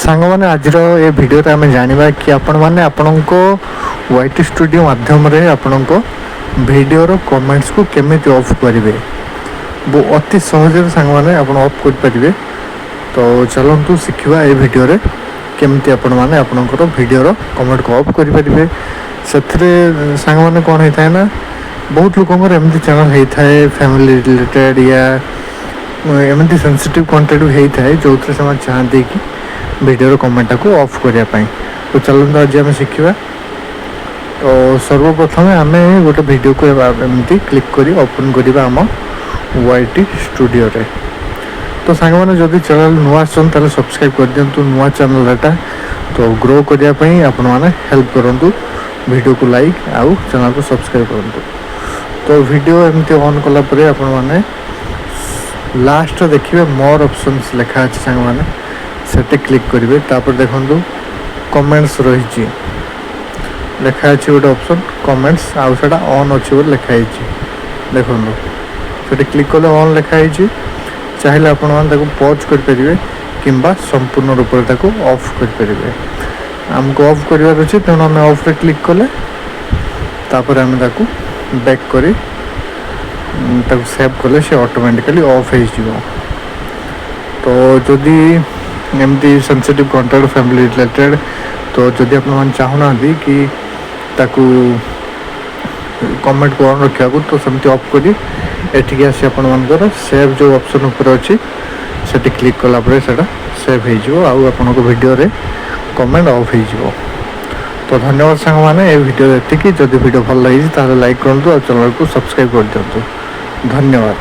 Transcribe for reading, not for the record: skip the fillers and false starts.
सांग मैंने आज ये भिडियो आम जाना कि आपण मैंने आपण YT स्टूडियो माध्यम आपण भिडर कमेंट्स को केमी ऑफ करेंगे वो अति सहज सांग मैंने ऑफ कर। तो चलतु शिखा ये भिडियो केमती आपण मैंने आपणकर भिडर कमेंट को ऑफ करेंगे। से सांग मैंने कौन होता है ना बहुत लोक एमती चैनल होता है फैमिली रिलेटेड या एमती सेंसिटिव कंटेंट भी होता है जो से चाहते कि भिडर कमेंट को ऑफ करने। तो चलते आज आम शिखा। तो सर्वप्रथम आम गोटे भिडियो को एमती क्लिक कर ओपन करवा आम YT स्टूडियो रे। तो सांग मैंने जदि चैनल नुआ आसते सब्सक्राइब कर दिंतु नुआ चैनल एटा। तो ग्रो करने आपण मैंने हेल्प करूँ वीडियो को लाइक आउ चैनल को सब्सक्राइब करूँ। तो वीडियो एमती ऑन कला आपण मैंने लास्ट देखिए मोर ऑप्शंस लिखा अच्छे सांग मैंने से क्लिक करेंगे। तापर देखो कमेंट्स रही लिखा अच्छे गोटे ऑप्शन कमेंट्स आउ सेटा ऑन अच्छे लिखाई देखो से क्लिक कले ऑन लिखाई। चाहिए आपण मैंने पॉज करेंगे कि संपूर्ण रूप से ऑफ करेंगे। आमको ऑफ करार अच्छे तेणु आम ऑफ रे क्लिक कले तापर आम बैक कर सेव कले से ऑटोमेटिकली ऑफ हो। तो जदि एमती सेंसिटिव कंटेंट फैमिली रिलेटेड तो जदि आप चाहूना कि ताकू कमेंट को ऑन रखा तो सेमती ऑफ करी एठिक आसी आपर सेव जो ऑप्शन ऊपर अच्छी से क्लिक कला सेव हो आपको वीडियो रे कमेंट ऑफ हो। तो धन्यवाद सांग मैंने ये वीडियो एतिकी। जदि वीडियो भल लगी लाइक करूँ और चैनल को सब्सक्राइब कर दिंतु। धन्यवाद।